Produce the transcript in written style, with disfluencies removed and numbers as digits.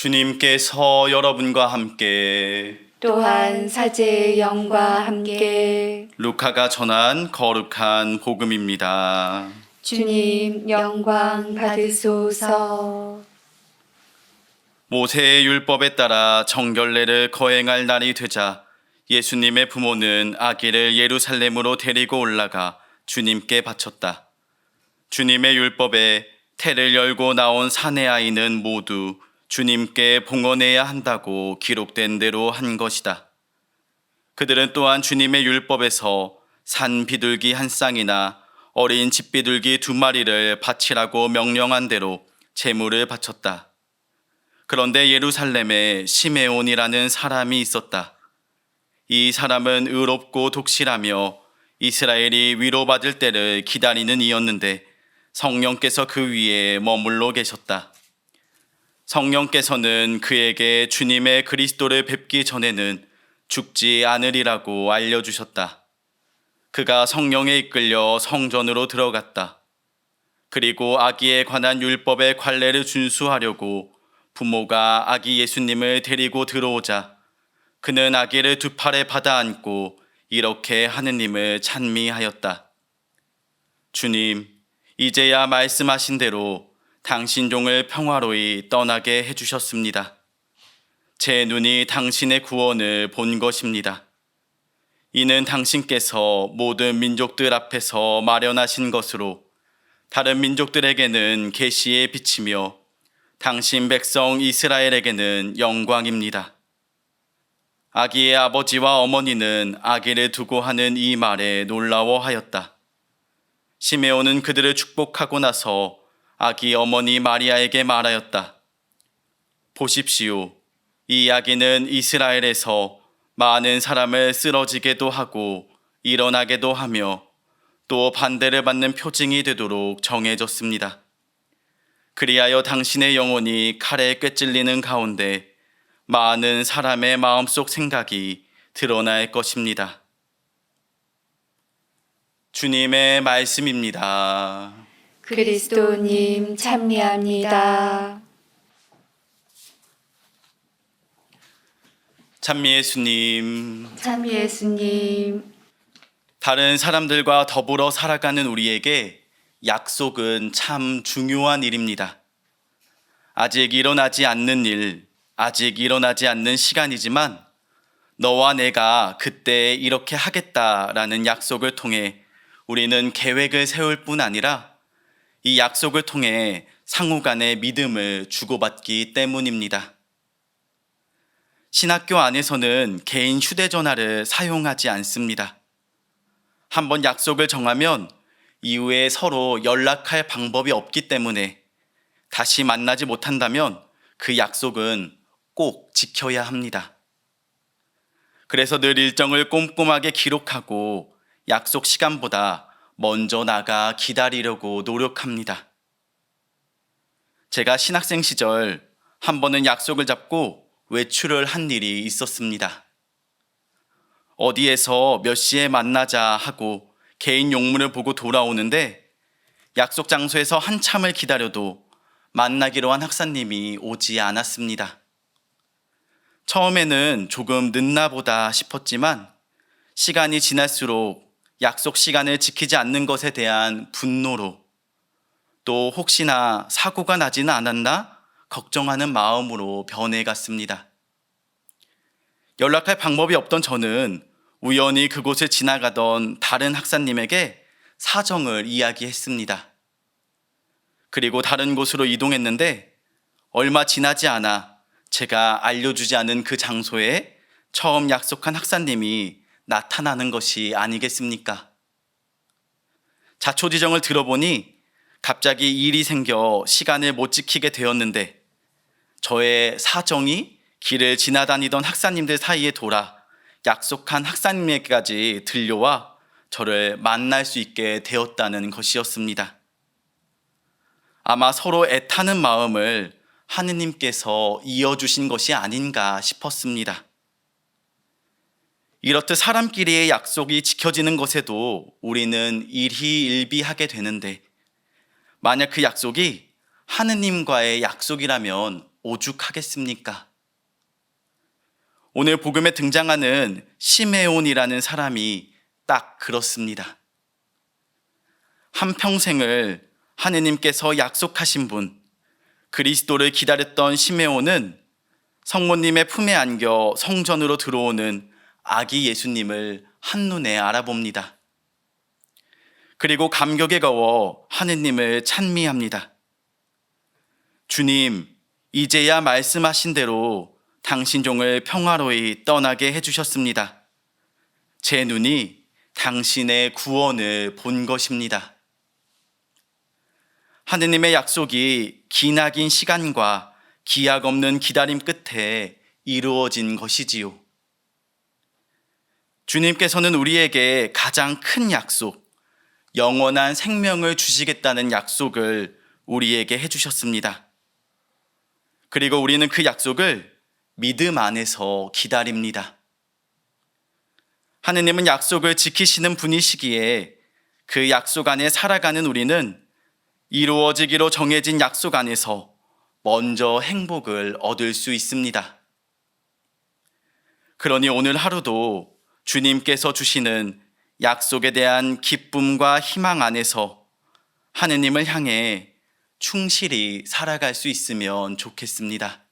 주님께서 여러분과 함께 또한 사제의 영과 함께 루카가 전한 거룩한 복음입니다. 주님 영광 받으소서. 모세의 율법에 따라 정결례를 거행할 날이 되자 예수님의 부모는 아기를 예루살렘으로 데리고 올라가 주님께 바쳤다. 주님의 율법에 태를 열고 나온 사내 아이는 모두 주님께 봉헌해야 한다고 기록된 대로 한 것이다. 그들은 또한 주님의 율법에서 산 비둘기 한 쌍이나 어린 집비둘기 2마리를 바치라고 명령한 대로 제물을 바쳤다. 그런데 예루살렘에 시메온이라는 사람이 있었다. 이 사람은 의롭고 독실하며 이스라엘이 위로받을 때를 기다리는 이였는데 성령께서 그 위에 머물러 계셨다. 성령께서는 그에게 주님의 그리스도를 뵙기 전에는 죽지 않으리라고 알려주셨다. 그가 성령에 이끌려 성전으로 들어갔다. 그리고 아기에 관한 율법의 관례를 준수하려고 부모가 아기 예수님을 데리고 들어오자 그는 아기를 2팔에 받아 안고 이렇게 하느님을 찬미하였다. 주님, 이제야 말씀하신 대로 당신 종을 평화로이 떠나게 해주셨습니다. 제 눈이 당신의 구원을 본 것입니다. 이는 당신께서 모든 민족들 앞에서 마련하신 것으로 다른 민족들에게는 계시의 빛이며 당신 백성 이스라엘에게는 영광입니다. 아기의 아버지와 어머니는 아기를 두고 하는 이 말에 놀라워하였다. 시메온은 그들을 축복하고 나서 아기 어머니 마리아에게 말하였다. 보십시오. 이 아기는 이스라엘에서 많은 사람을 쓰러지게도 하고 일어나게도 하며 또 반대를 받는 표징이 되도록 정해졌습니다. 그리하여 당신의 영혼이 칼에 꿰찔리는 가운데 많은 사람의 마음속 생각이 드러날 것입니다. 주님의 말씀입니다. 그리스도님 찬미합니다. 찬미 예수님, 찬미 예수님. 다른 사람들과 더불어 살아가는 우리에게 약속은 참 중요한 일입니다. 아직 일어나지 않는 일, 아직 일어나지 않는 시간이지만 너와 내가 그때 이렇게 하겠다라는 약속을 통해 우리는 계획을 세울 뿐 아니라 이 약속을 통해 상호 간의 믿음을 주고받기 때문입니다. 신학교 안에서는 개인 휴대전화를 사용하지 않습니다. 한번 약속을 정하면 이후에 서로 연락할 방법이 없기 때문에 다시 만나지 못한다면 그 약속은 꼭 지켜야 합니다. 그래서 늘 일정을 꼼꼼하게 기록하고 약속 시간보다 먼저 나가 기다리려고 노력합니다. 제가 신학생 시절 한 번은 약속을 잡고 외출을 한 일이 있었습니다. 어디에서 몇 시에 만나자 하고 개인 용문을 보고 돌아오는데 약속 장소에서 한참을 기다려도 만나기로 한 학사님이 오지 않았습니다. 처음에는 조금 늦나 보다 싶었지만 시간이 지날수록 약속 시간을 지키지 않는 것에 대한 분노로 또 혹시나 사고가 나지는 않았나 걱정하는 마음으로 변해갔습니다. 연락할 방법이 없던 저는 우연히 그곳을 지나가던 다른 학사님에게 사정을 이야기했습니다. 그리고 다른 곳으로 이동했는데 얼마 지나지 않아 제가 알려주지 않은 그 장소에 처음 약속한 학사님이 나타나는 것이 아니겠습니까? 자초지정을 들어보니 갑자기 일이 생겨 시간을 못 지키게 되었는데 저의 사정이 길을 지나다니던 학사님들 사이에 돌아 약속한 학사님에게까지 들려와 저를 만날 수 있게 되었다는 것이었습니다. 아마 서로 애타는 마음을 하느님께서 이어주신 것이 아닌가 싶었습니다. 이렇듯 사람끼리의 약속이 지켜지는 것에도 우리는 일희일비하게 되는데 만약 그 약속이 하느님과의 약속이라면 오죽하겠습니까? 오늘 복음에 등장하는 시메온이라는 사람이 딱 그렇습니다. 한평생을 하느님께서 약속하신 분, 그리스도를 기다렸던 시메온은 성모님의 품에 안겨 성전으로 들어오는 아기 예수님을 한눈에 알아봅니다. 그리고 감격에 거워 하느님을 찬미합니다. 주님, 이제야 말씀하신 대로 당신 종을 평화로이 떠나게 해주셨습니다. 제 눈이 당신의 구원을 본 것입니다. 하느님의 약속이 기나긴 시간과 기약 없는 기다림 끝에 이루어진 것이지요. 주님께서는 우리에게 가장 큰 약속, 영원한 생명을 주시겠다는 약속을 우리에게 해주셨습니다. 그리고 우리는 그 약속을 믿음 안에서 기다립니다. 하느님은 약속을 지키시는 분이시기에 그 약속 안에 살아가는 우리는 이루어지기로 정해진 약속 안에서 먼저 행복을 얻을 수 있습니다. 그러니 오늘 하루도 주님께서 주시는 약속에 대한 기쁨과 희망 안에서 하느님을 향해 충실히 살아갈 수 있으면 좋겠습니다.